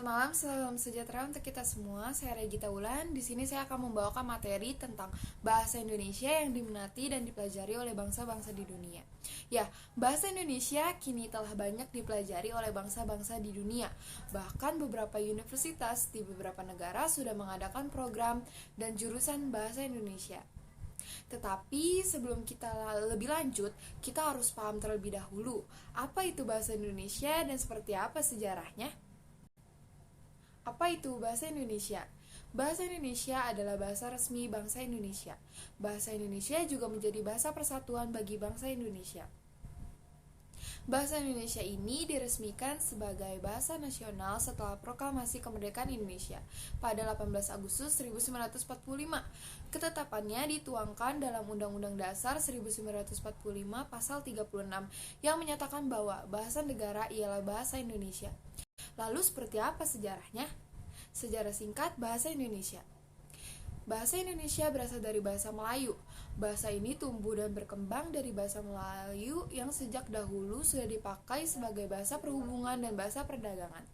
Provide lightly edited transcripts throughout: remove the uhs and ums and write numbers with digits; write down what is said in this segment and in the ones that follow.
Selamat malam, salam sejahtera untuk kita semua. Saya Regita Wulan. Di sini saya akan membawakan materi tentang bahasa Indonesia yang diminati dan dipelajari oleh bangsa-bangsa di dunia. Ya, bahasa Indonesia kini telah banyak dipelajari oleh bangsa-bangsa di dunia. Bahkan beberapa universitas di beberapa negara sudah mengadakan program dan jurusan bahasa Indonesia. Tetapi sebelum kita lebih lanjut, kita harus paham terlebih dahulu apa itu bahasa Indonesia dan seperti apa sejarahnya. Apa itu bahasa Indonesia? Bahasa Indonesia adalah bahasa resmi bangsa Indonesia. Bahasa Indonesia juga menjadi bahasa persatuan bagi bangsa Indonesia. Bahasa Indonesia ini diresmikan sebagai bahasa nasional setelah proklamasi kemerdekaan Indonesia pada 18 Agustus 1945. Ketetapannya dituangkan dalam Undang-Undang Dasar 1945 pasal 36 yang menyatakan bahwa bahasa negara ialah bahasa Indonesia. Lalu seperti apa sejarahnya? Sejarah singkat bahasa Indonesia. Bahasa Indonesia berasal dari bahasa Melayu. Bahasa ini tumbuh dan berkembang dari bahasa Melayu yang sejak dahulu sudah dipakai sebagai bahasa perhubungan dan bahasa perdagangan.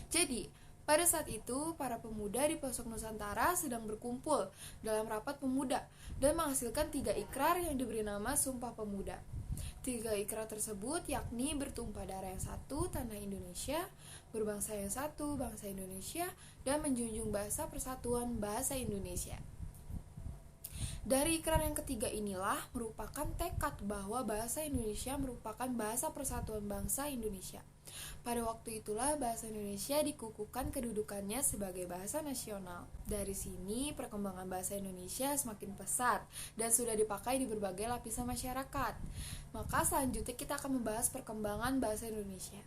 Jadi, pada saat itu, para pemuda di pelosok Nusantara sedang berkumpul dalam rapat pemuda dan menghasilkan 3 ikrar yang diberi nama Sumpah Pemuda. 3 ikrar tersebut yakni bertumpah darah yang satu, tanah Indonesia, berbangsa yang satu, bangsa Indonesia, dan menjunjung bahasa persatuan bahasa Indonesia. Dari ikrar yang ketiga inilah merupakan tekad bahwa bahasa Indonesia merupakan bahasa persatuan bangsa Indonesia. Pada waktu itulah bahasa Indonesia dikukuhkan kedudukannya sebagai bahasa nasional. Dari sini perkembangan bahasa Indonesia semakin pesat dan sudah dipakai di berbagai lapisan masyarakat. Maka selanjutnya kita akan membahas perkembangan bahasa Indonesia.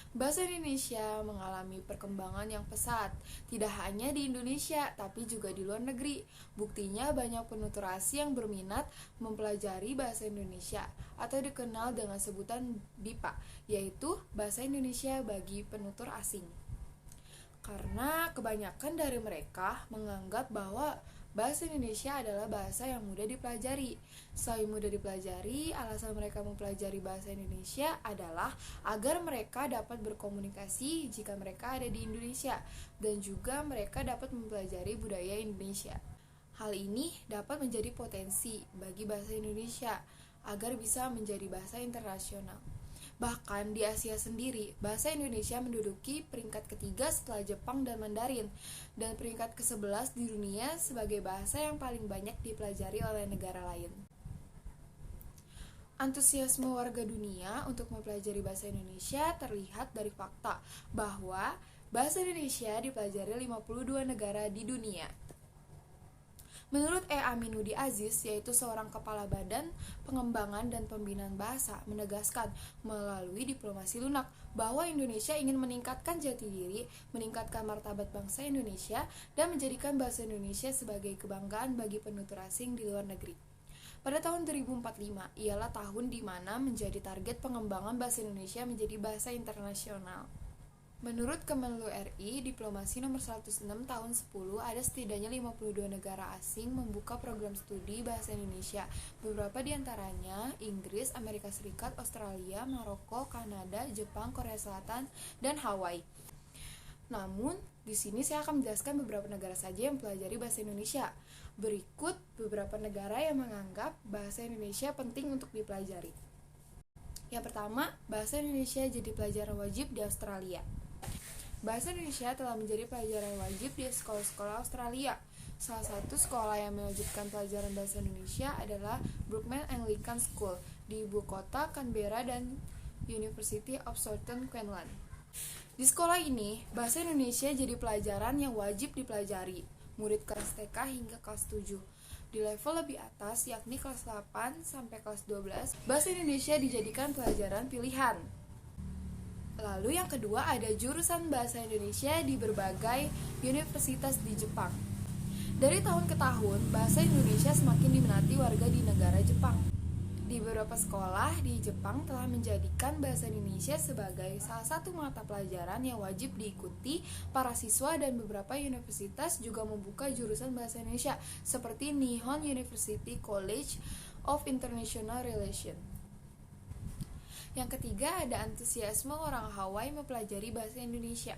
Bahasa Indonesia mengalami perkembangan yang pesat, tidak hanya di Indonesia, tapi juga di luar negeri. Buktinya banyak penutur asing yang berminat mempelajari bahasa Indonesia, atau dikenal dengan sebutan BIPA, yaitu Bahasa Indonesia bagi Penutur Asing. Karena kebanyakan dari mereka menganggap bahwa bahasa Indonesia adalah bahasa yang mudah dipelajari. Selain mudah dipelajari, alasan mereka mempelajari bahasa Indonesia adalah agar mereka dapat berkomunikasi jika mereka ada di Indonesia, dan juga mereka dapat mempelajari budaya Indonesia. Hal ini dapat menjadi potensi bagi bahasa Indonesia agar bisa menjadi bahasa internasional. Bahkan di Asia sendiri, bahasa Indonesia menduduki peringkat ketiga setelah Jepang dan Mandarin, dan peringkat ke-11 di dunia sebagai bahasa yang paling banyak dipelajari oleh negara lain. Antusiasme warga dunia untuk mempelajari bahasa Indonesia terlihat dari fakta bahwa bahasa Indonesia dipelajari 52 negara di dunia. Menurut E. Aminuddin Aziz, yaitu seorang kepala badan pengembangan dan pembinaan bahasa, menegaskan melalui diplomasi lunak bahwa Indonesia ingin meningkatkan jati diri, meningkatkan martabat bangsa Indonesia, dan menjadikan bahasa Indonesia sebagai kebanggaan bagi penutur asing di luar negeri. Pada tahun 2045, ialah tahun di mana menjadi target pengembangan bahasa Indonesia menjadi bahasa internasional. Menurut Kemenlu RI, Diplomasi nomor 106 tahun 10, ada setidaknya 52 negara asing membuka program studi bahasa Indonesia. Beberapa di antaranya Inggris, Amerika Serikat, Australia, Maroko, Kanada, Jepang, Korea Selatan, dan Hawaii. Namun, di sini saya akan menjelaskan beberapa negara saja yang mempelajari bahasa Indonesia. Berikut beberapa negara yang menganggap bahasa Indonesia penting untuk dipelajari. Yang pertama, bahasa Indonesia jadi pelajaran wajib di Australia. Bahasa Indonesia telah menjadi pelajaran wajib di sekolah-sekolah Australia. Salah satu sekolah yang mewajibkan pelajaran bahasa Indonesia adalah Brookman Anglican School di ibu kota Canberra dan University of Southern Queensland. Di sekolah ini, bahasa Indonesia jadi pelajaran yang wajib dipelajari, murid kelas TK hingga kelas 7. Di level lebih atas, yakni kelas 8 sampai kelas 12, bahasa Indonesia dijadikan pelajaran pilihan. Lalu yang kedua ada jurusan bahasa Indonesia di berbagai universitas di Jepang. Dari tahun ke tahun, bahasa Indonesia semakin diminati warga di negara Jepang. Di beberapa sekolah di Jepang telah menjadikan bahasa Indonesia sebagai salah satu mata pelajaran yang wajib diikuti para siswa, dan beberapa universitas juga membuka jurusan bahasa Indonesia seperti Nihon University College of International Relations. Yang ketiga, ada antusiasme orang Hawaii mempelajari bahasa Indonesia.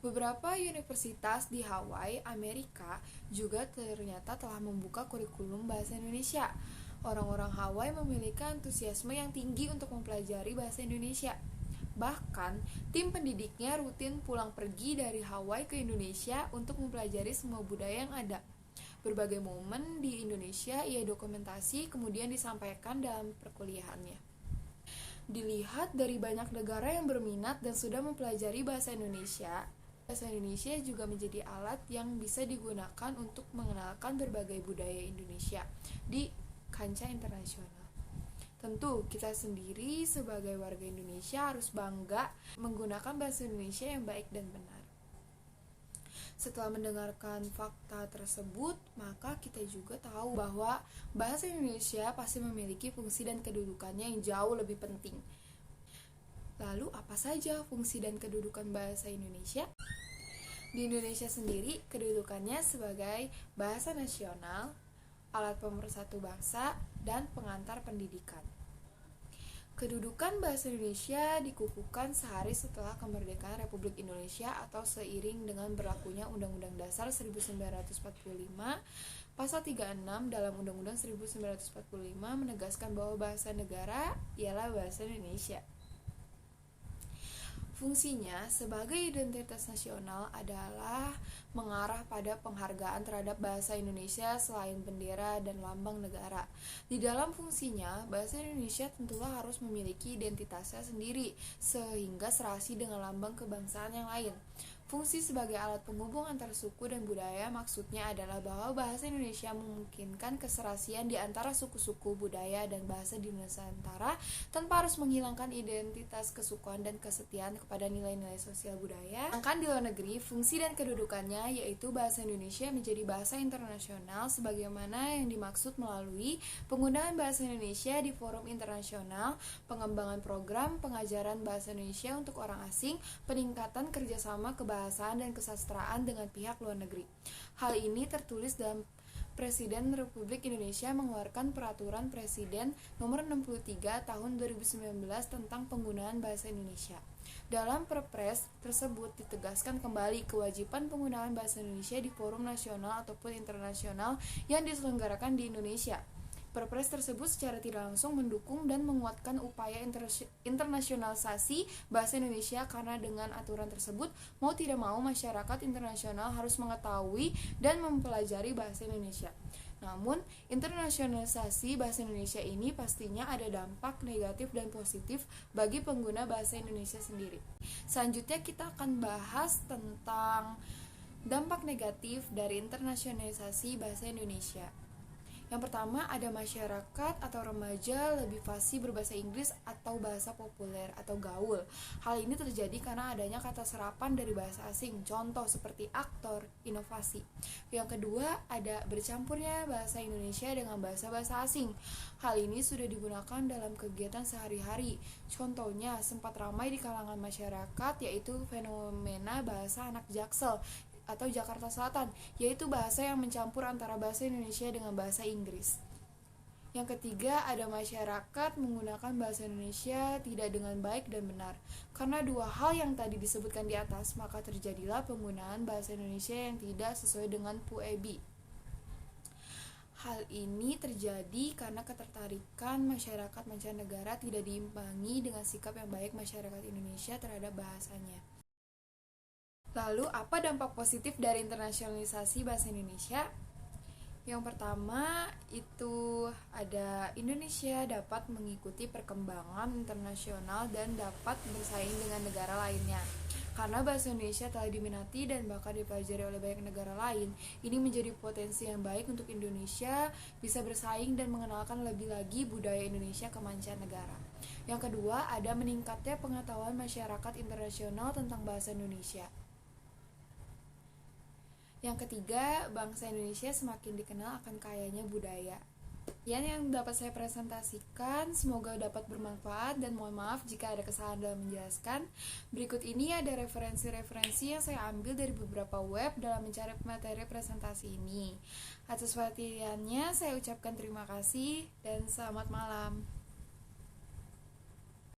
Beberapa universitas di Hawaii, Amerika, juga ternyata telah membuka kurikulum bahasa Indonesia. Orang-orang Hawaii memiliki antusiasme yang tinggi untuk mempelajari bahasa Indonesia. Bahkan, tim pendidiknya rutin pulang pergi dari Hawaii ke Indonesia untuk mempelajari semua budaya yang ada. Berbagai momen di Indonesia ia dokumentasi kemudian disampaikan dalam perkuliahannya. Dilihat dari banyak negara yang berminat dan sudah mempelajari bahasa Indonesia juga menjadi alat yang bisa digunakan untuk mengenalkan berbagai budaya Indonesia di kancah internasional. Tentu, kita sendiri sebagai warga Indonesia harus bangga menggunakan bahasa Indonesia yang baik dan benar. Setelah mendengarkan fakta tersebut, maka kita juga tahu bahwa bahasa Indonesia pasti memiliki fungsi dan kedudukannya yang jauh lebih penting. Lalu, apa saja fungsi dan kedudukan bahasa Indonesia? Di Indonesia sendiri, kedudukannya sebagai bahasa nasional, alat pemersatu bangsa, dan pengantar pendidikan. Kedudukan bahasa Indonesia dikukuhkan sehari setelah kemerdekaan Republik Indonesia atau seiring dengan berlakunya Undang-Undang Dasar 1945. Pasal 36 dalam Undang-Undang 1945 menegaskan bahwa bahasa negara ialah bahasa Indonesia. Fungsinya sebagai identitas nasional adalah mengarah pada penghargaan terhadap bahasa Indonesia selain bendera dan lambang negara. Di dalam fungsinya, bahasa Indonesia tentulah harus memiliki identitasnya sendiri, sehingga serasi dengan lambang kebangsaan yang lain. Fungsi sebagai alat penghubung antar suku dan budaya maksudnya adalah bahwa bahasa Indonesia memungkinkan keserasian di antara suku-suku, budaya, dan bahasa di Nusantara tanpa harus menghilangkan identitas kesukuan dan kesetiaan kepada nilai-nilai sosial budaya. Sedangkan di luar negeri, fungsi dan kedudukannya yaitu bahasa Indonesia menjadi bahasa internasional sebagaimana yang dimaksud melalui penggunaan bahasa Indonesia di forum internasional, pengembangan program pengajaran bahasa Indonesia untuk orang asing, peningkatan kerjasama kebahasaan dan kesastraan dengan pihak luar negeri. Hal ini tertulis dalam Presiden Republik Indonesia mengeluarkan Peraturan Presiden Nomor 63 Tahun 2019 tentang penggunaan bahasa Indonesia. Dalam Perpres tersebut ditegaskan kembali kewajiban penggunaan bahasa Indonesia di forum nasional ataupun internasional yang diselenggarakan di Indonesia. Perpres tersebut secara tidak langsung mendukung dan menguatkan upaya internasionalisasi bahasa Indonesia karena dengan aturan tersebut, mau tidak mau masyarakat internasional harus mengetahui dan mempelajari bahasa Indonesia. Namun, internasionalisasi bahasa Indonesia ini pastinya ada dampak negatif dan positif bagi pengguna bahasa Indonesia sendiri. Selanjutnya kita akan bahas tentang dampak negatif dari internasionalisasi bahasa Indonesia. Yang pertama, ada masyarakat atau remaja lebih fasih berbahasa Inggris atau bahasa populer atau gaul. Hal ini terjadi karena adanya kata serapan dari bahasa asing, contoh seperti aktor, inovasi. Yang kedua, ada bercampurnya bahasa Indonesia dengan bahasa-bahasa asing. Hal ini sudah digunakan dalam kegiatan sehari-hari. Contohnya, sempat ramai di kalangan masyarakat, yaitu fenomena bahasa anak Jaksel atau Jakarta Selatan, yaitu bahasa yang mencampur antara bahasa Indonesia dengan bahasa Inggris. Yang ketiga, ada masyarakat menggunakan bahasa Indonesia tidak dengan baik dan benar. Karena dua hal yang tadi disebutkan di atas, maka terjadilah penggunaan bahasa Indonesia yang tidak sesuai dengan PUEB. Hal ini terjadi karena ketertarikan masyarakat mancanegara tidak diimbangi dengan sikap yang baik masyarakat Indonesia terhadap bahasanya. Lalu, apa dampak positif dari internasionalisasi bahasa Indonesia? Yang pertama, itu ada Indonesia dapat mengikuti perkembangan internasional dan dapat bersaing dengan negara lainnya. Karena bahasa Indonesia telah diminati dan bahkan dipelajari oleh banyak negara lain, ini menjadi potensi yang baik untuk Indonesia bisa bersaing dan mengenalkan lebih lagi budaya Indonesia ke mancanegara. Yang kedua, ada meningkatnya pengetahuan masyarakat internasional tentang bahasa Indonesia. Yang ketiga, bangsa Indonesia semakin dikenal akan kayanya budaya. Yang dapat saya presentasikan, semoga dapat bermanfaat dan mohon maaf jika ada kesalahan dalam menjelaskan. Berikut ini ada referensi-referensi yang saya ambil dari beberapa web dalam mencari materi presentasi ini. Atas perhatiannya, saya ucapkan terima kasih dan selamat malam.